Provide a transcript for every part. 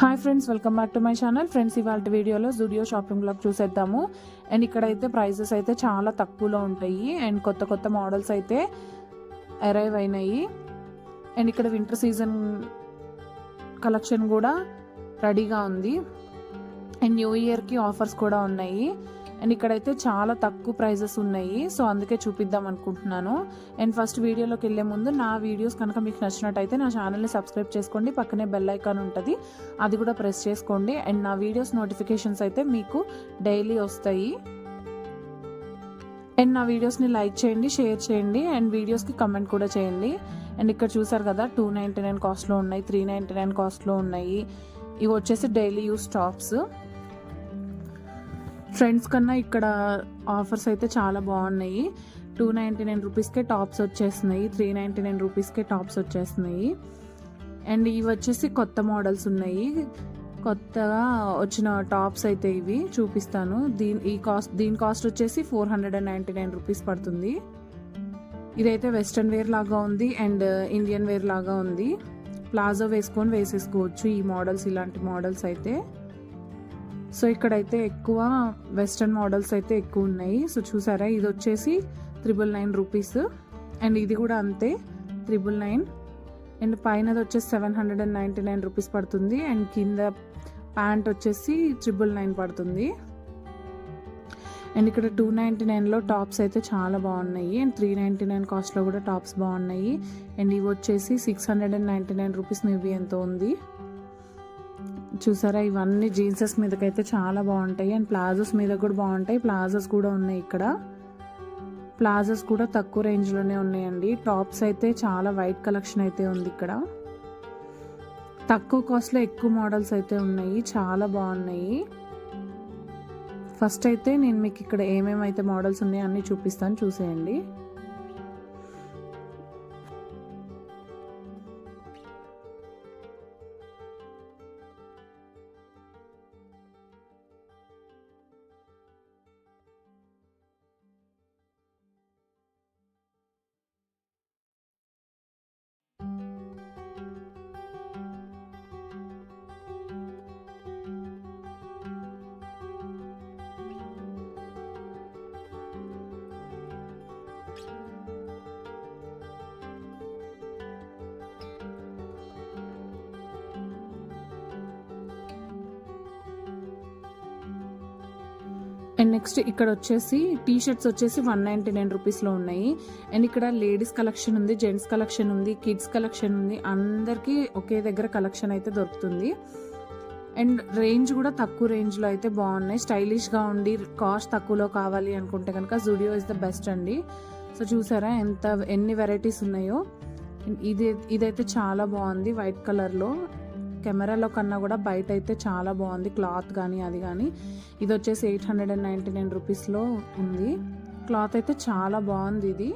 Hi friends, welcome back to my channel. Friends, ఇవాళ వీడియోలో Zudio shopping blog చూసేద్దాము. And ఇక్కడైతే ప్రైజెస్ అయితే చాలా తక్కువలో ఉంటాయి. అండ్ కొత్త కొత్త మోడల్స్ అయితే అరైవ్ అయినాయి. అండ్ ఇక్కడ వింటర్ సీజన్ కలెక్షన్ కూడా రెడీగా ఉంది. అండ్ న్యూ ఇయర్కి ఆఫర్స్ కూడా ఉన్నాయి. అండ్ ఇక్కడైతే చాలా తక్కువ ప్రైజెస్ ఉన్నాయి, సో అందుకే చూపిద్దాం అనుకుంటున్నాను. అండ్ ఫస్ట్ వీడియోలోకి వెళ్ళే ముందు నా వీడియోస్ కనుక మీకు నచ్చినట్టయితే నా ఛానల్ని సబ్స్క్రైబ్ చేసుకోండి. పక్కనే బెల్ ఐకాన్ ఉంటుంది, అది కూడా ప్రెస్ చేసుకోండి. అండ్ నా వీడియోస్ నోటిఫికేషన్స్ అయితే మీకు డైలీ వస్తాయి. అండ్ నా వీడియోస్ని లైక్ చేయండి, షేర్ చేయండి, అండ్ వీడియోస్కి కమెంట్ కూడా చేయండి. అండ్ ఇక్కడ చూసారు కదా, 299 కాస్ట్లో ఉన్నాయి, 399 కాస్ట్లో ఉన్నాయి. ఇవి వచ్చేసి డైలీ యూస్ టాప్స్. ఫ్రెండ్స్ కన్నా ఇక్కడ ఆఫర్స్ అయితే చాలా బాగున్నాయి. 299 రూపీస్కే టాప్స్ వచ్చేస్తున్నాయి, 399 రూపీస్కే టాప్స్ వచ్చేస్తున్నాయి. అండ్ ఇవి వచ్చేసి కొత్త మోడల్స్ ఉన్నాయి. కొత్తగా వచ్చిన టాప్స్ అయితే ఇవి చూపిస్తాను. దీని కాస్ట్ వచ్చేసి 499 రూపీస్ పడుతుంది. ఇదైతే వెస్ట్రన్ వేర్ లాగా ఉంది అండ్ ఇండియన్ వేర్ లాగా ఉంది. ప్లాజో వేసుకొని వేసేసుకోవచ్చు ఈ మోడల్స్, ఇలాంటి మోడల్స్ అయితే. సో ఇక్కడైతే ఎక్కువ వెస్ట్రన్ మోడల్స్ అయితే ఎక్కువ ఉన్నాయి. సో చూసారా, ఇది వచ్చేసి 999 రూపీస్. అండ్ ఇది కూడా అంతే, 999. అండ్ పైనది వచ్చేసి 799 రూపీస్ పడుతుంది. అండ్ కింద ప్యాంట్ వచ్చేసి 999 పడుతుంది. అండ్ ఇక్కడ 299లో టాప్స్ అయితే చాలా బాగున్నాయి. అండ్ 399 కాస్ట్లో కూడా టాప్స్ బాగున్నాయి. అండ్ ఇవి వచ్చేసి 699 రూపీస్ మేబీ ఎంతో ఉంది. చూసారా, ఇవన్నీ జీన్సెస్ మీదకైతే చాలా బాగుంటాయి. అండ్ ప్లాజోస్ మీద కూడా బాగుంటాయి. ప్లాజోస్ కూడా ఉన్నాయి ఇక్కడ. ప్లాజోస్ కూడా తక్కువ రేంజ్లోనే ఉన్నాయండి. టాప్స్ అయితే చాలా వైట్ కలెక్షన్ అయితే ఉంది ఇక్కడ. తక్కువ కాస్ట్లో ఎక్కువ మోడల్స్ అయితే ఉన్నాయి, చాలా బాగున్నాయి. ఫస్ట్ అయితే నేను మీకు ఇక్కడ ఏమేమైతే మోడల్స్ ఉన్నాయో అన్నీ చూపిస్తాను, చూసేయండి. అండ్ నెక్స్ట్ ఇక్కడ వచ్చేసి టీ షర్ట్స్ వచ్చేసి 199 రూపీస్లో ఉన్నాయి. అండ్ ఇక్కడ లేడీస్ కలెక్షన్ ఉంది, జెంట్స్ కలెక్షన్ ఉంది, కిడ్స్ కలెక్షన్ ఉంది. అందరికీ ఒకే దగ్గర కలెక్షన్ అయితే దొరుకుతుంది. అండ్ రేంజ్ కూడా తక్కువ రేంజ్లో అయితే బాగున్నాయి. స్టైలిష్గా ఉండి కాస్ట్ తక్కువలో కావాలి అనుకుంటే కనుక జూడియో ఇస్ ద బెస్ట్ అండి. సో చూసారా ఎన్ని వెరైటీస్ ఉన్నాయో. ఇదైతే చాలా బాగుంది, వైట్ కలర్లో. కెమెరాలో కన్నా కూడా బయట అయితే చాలా బాగుంది, క్లాత్ కానీ అది కానీ. ఇది వచ్చేసి 899 రూపీస్లో ఉంది. క్లాత్ అయితే చాలా బాగుంది ఇది.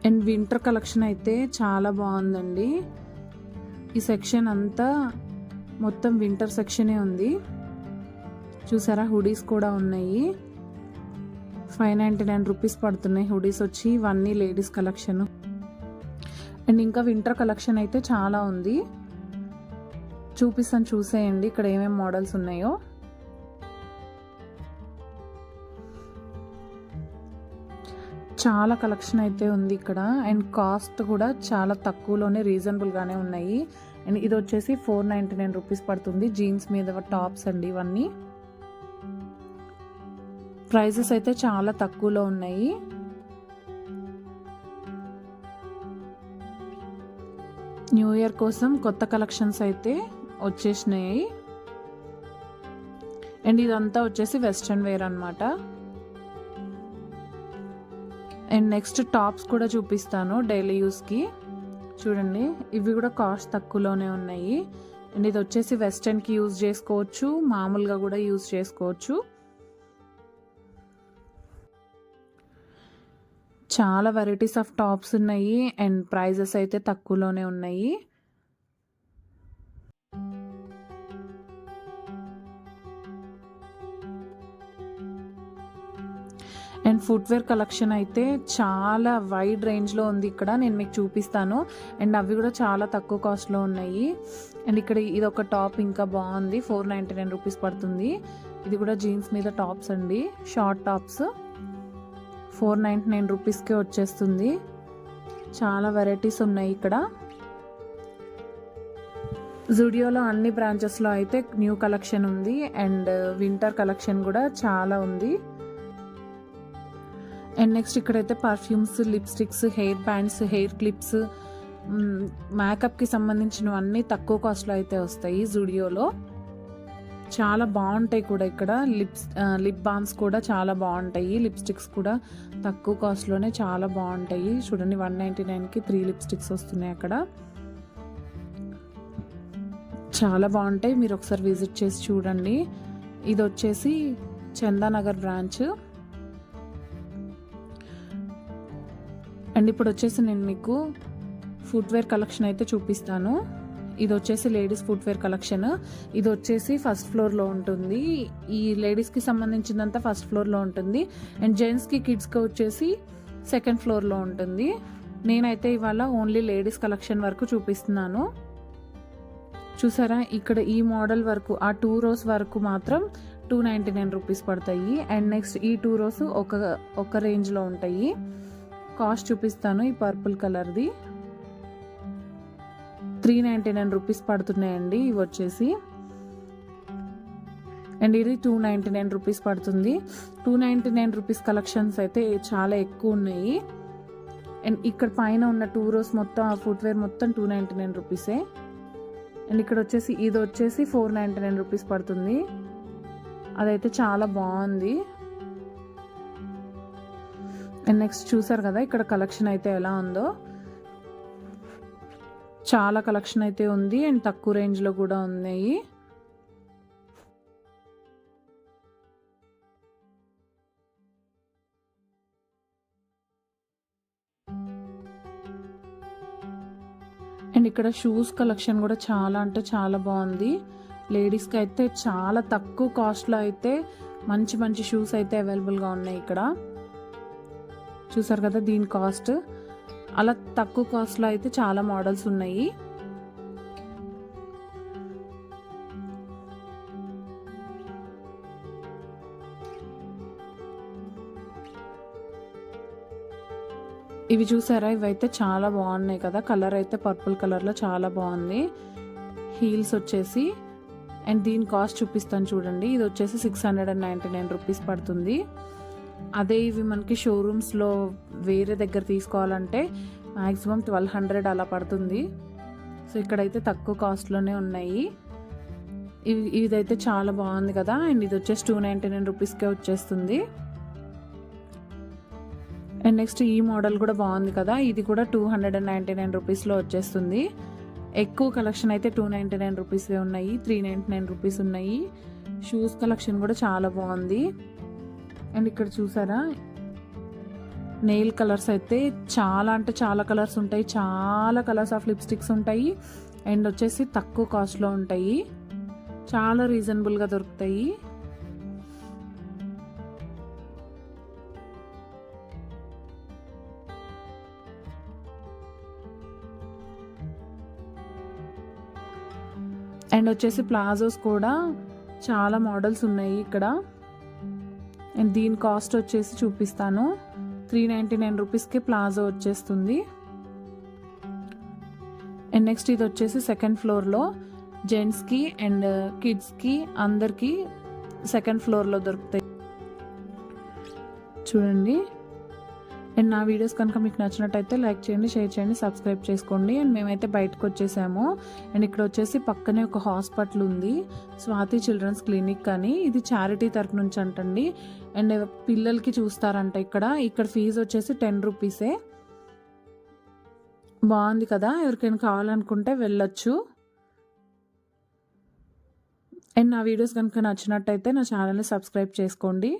అండ్ వింటర్ కలెక్షన్ అయితే చాలా బాగుందండి. ఈ సెక్షన్ అంతా మొత్తం వింటర్ సెక్షనే ఉంది. చూసారా, హుడీస్ కూడా ఉన్నాయి. 599 రూపీస్ పడుతున్నాయి హుడీస్ వచ్చి. ఇవన్నీ లేడీస్ కలెక్షన్. అండ్ ఇంకా వింటర్ కలెక్షన్ అయితే చాలా ఉంది, చూపిస్తాను, చూసేయండి ఇక్కడ ఏమేమి మోడల్స్ ఉన్నాయో. చాలా కలెక్షన్ అయితే ఉంది ఇక్కడ. అండ్ కాస్ట్ కూడా చాలా తక్కువలోనే, రీజనబుల్గానే ఉన్నాయి. అండ్ ఇది వచ్చేసి 499 రూపీస్ పడుతుంది. జీన్స్ మీద టాప్స్ అండి ఇవన్నీ. ప్రైజెస్ అయితే చాలా తక్కువలో ఉన్నాయి. న్యూ ఇయర్ కోసం కొత్త కలెక్షన్స్ అయితే వచ్చేసినాయి. అండ్ ఇదంతా వచ్చేసి వెస్ట్రన్ వేర్ అన్నమాట. అండ్ నెక్స్ట్ టాప్స్ కూడా చూపిస్తాను డైలీ యూస్కి. చూడండి, ఇవి కూడా కాస్ట్ తక్కువలోనే ఉన్నాయి. అండ్ ఇది వచ్చేసి వెస్ట్రన్కి యూజ్ చేసుకోవచ్చు, మామూలుగా కూడా యూజ్ చేసుకోవచ్చు. చాలా వెరైటీస్ ఆఫ్ టాప్స్ ఉన్నాయి. అండ్ ప్రైజెస్ అయితే తక్కువలోనే ఉన్నాయి. అండ్ అండ్ ఫుట్వేర్ కలెక్షన్ అయితే చాలా వైడ్ రేంజ్లో ఉంది ఇక్కడ, నేను మీకు చూపిస్తాను. అండ్ అవి కూడా చాలా తక్కువ కాస్ట్లో ఉన్నాయి. అండ్ ఇక్కడ ఇది ఒక టాప్ ఇంకా బాగుంది, 499 రూపీస్ పడుతుంది. ఇది కూడా జీన్స్ మీద టాప్స్ అండి, షార్ట్ టాప్స్ 499 రూపీస్కే వచ్చేస్తుంది. చాలా వెరైటీస్ ఉన్నాయి ఇక్కడ. జూడియోలో అన్ని బ్రాంచెస్లో అయితే న్యూ కలెక్షన్ ఉంది అండ్ వింటర్ కలెక్షన్ కూడా చాలా ఉంది. అండ్ నెక్స్ట్ ఇక్కడైతే perfumes, lipsticks, hair bands, hair clips, మేకప్కి సంబంధించినవన్నీ తక్కువ కాస్ట్లో అయితే వస్తాయి జూడియోలో. చాలా బాగుంటాయి కూడా ఇక్కడ. లిప్ బామ్స్ కూడా చాలా బాగుంటాయి, లిప్స్టిక్స్ కూడా తక్కువ కాస్ట్లోనే చాలా బాగుంటాయి. చూడండి 199కి 3 లిప్స్టిక్స్ వస్తున్నాయి అక్కడ. చాలా బాగుంటాయి, మీరు ఒకసారి విజిట్ చేసి చూడండి. ఇది వచ్చేసి చందానగర్ బ్రాంచ్. అండ్ ఇప్పుడు వచ్చేసి నేను మీకు ఫుట్వేర్ కలెక్షన్ అయితే చూపిస్తాను. ఇది వచ్చేసి లేడీస్ ఫుట్వేర్ కలెక్షన్. ఇది వచ్చేసి ఫస్ట్ ఫ్లోర్లో ఉంటుంది. ఈ లేడీస్కి సంబంధించిందంతా ఫస్ట్ ఫ్లోర్లో ఉంటుంది. అండ్ జెంట్స్కి, కిడ్స్కి వచ్చేసి సెకండ్ ఫ్లోర్లో ఉంటుంది. నేనైతే ఇవాళ ఓన్లీ లేడీస్ కలెక్షన్ వరకు చూపిస్తున్నాను. చూసారా, ఇక్కడ ఈ మోడల్ వరకు, ఆ 2 రోస్ వరకు మాత్రం 299 రూపీస్ పడతాయి. అండ్ నెక్స్ట్ ఈ 2 రోస్ ఒక రేంజ్లో ఉంటాయి. కాస్ట్ చూపిస్తాను. ఈ పర్పుల్ కలర్ది 399 రూపీస్ పడుతున్నాయండి ఇవి వచ్చేసి. అండ్ ఇది 299 రూపీస్ పడుతుంది. 299 రూపీస్ కలెక్షన్స్ అయితే చాలా ఎక్కువ ఉన్నాయి. అండ్ ఇక్కడ పైన ఉన్న 2 రోస్ మొత్తం, ఆ ఫుట్వేర్ మొత్తం 299 రూపీసే. అండ్ ఇక్కడ వచ్చేసి ఇది వచ్చేసి 499 రూపీస్ పడుతుంది. అదైతే చాలా బాగుంది. అండ్ నెక్స్ట్ చూసారు కదా ఇక్కడ కలెక్షన్ అయితే ఎలా ఉందో, చాలా కలెక్షన్ అయితే ఉంది అండ్ తక్కువ రేంజ్లో కూడా ఉన్నాయి. అండ్ ఇక్కడ షూస్ కలెక్షన్ కూడా చాలా అంటే చాలా బాగుంది. లేడీస్కి అయితే చాలా తక్కువ కాస్ట్లో అయితే మంచి మంచి షూస్ అయితే అవైలబుల్గా ఉన్నాయి ఇక్కడ. చూసారు కదా దీని కాస్ట్. అలా తక్కువ కాస్ట్లో అయితే చాలా మోడల్స్ ఉన్నాయి. ఇవి చూసారా, ఇవైతే చాలా బాగున్నాయి కదా. కలర్ అయితే పర్పుల్ కలర్లో చాలా బాగుంది. హీల్స్ వచ్చేసి, అండ్ దీని కాస్ట్ చూపిస్తాను చూడండి. ఇది వచ్చేసి 699 రూపీస్ పడుతుంది. అదే ఇవి మనకి షోరూమ్స్లో వేరే దగ్గర తీసుకోవాలంటే మ్యాక్సిమం 1200 అలా పడుతుంది. సో ఇక్కడైతే తక్కువ కాస్ట్లోనే ఉన్నాయి. ఇదైతే చాలా బాగుంది కదా. అండ్ ఇది వచ్చేసి 299 రూపీస్కే వచ్చేస్తుంది. అండ్ నెక్స్ట్ ఈ మోడల్ కూడా బాగుంది కదా. ఇది కూడా 299 రూపీస్లో వచ్చేస్తుంది. ఎక్కువ కలెక్షన్ అయితే 299 రూపీస్వే ఉన్నాయి, 399 రూపీస్ ఉన్నాయి. షూస్ కలెక్షన్ కూడా చాలా బాగుంది. అండ్ ఇక్కడ చూసారా, నెయిల్ కలర్స్ అయితే చాలా అంటే చాలా కలర్స్ ఉంటాయి. చాలా కలర్స్ ఆఫ్ లిప్స్టిక్స్ ఉంటాయి. అండ్ వచ్చేసి తక్కువ కాస్ట్లో ఉంటాయి, చాలా రీజనబుల్గా దొరుకుతాయి. అండ్ వచ్చేసి ప్లాజోస్ కూడా చాలా మోడల్స్ ఉన్నాయి ఇక్కడ. అండ్ దీని కాస్ట్ వచ్చేసి చూపిస్తాను. 399 రూపీస్కి ప్లాజో వచ్చేస్తుంది. అండ్ నెక్స్ట్ ఇది వచ్చేసి సెకండ్ ఫ్లోర్లో జెంట్స్కి అండ్ కిడ్స్కి అందరికీ సెకండ్ ఫ్లోర్లో దొరుకుతాయి. చూడండి. అండ్ నా వీడియోస్ కనుక మీకు నచ్చినట్టయితే లైక్ చేయండి, షేర్ చేయండి, సబ్స్క్రైబ్ చేసుకోండి. అండ్ మేమైతే బయటకు వచ్చేసాము. అండ్ ఇక్కడ వచ్చేసి పక్కనే ఒక హాస్పిటల్ ఉంది, స్వాతి చిల్డ్రన్స్ క్లినిక్ అని. ఇది చారిటీ తరపు నుంచి అంటండి. అండ్ పిల్లలకి చూస్తారంట ఇక్కడ ఫీజు వచ్చేసి 10 రూపీసే. బాగుంది కదా, ఎవరికైనా కావాలనుకుంటే వెళ్ళొచ్చు. అండ్ నా వీడియోస్ కనుక నచ్చినట్టయితే నా ఛానల్ని సబ్స్క్రైబ్ చేసుకోండి.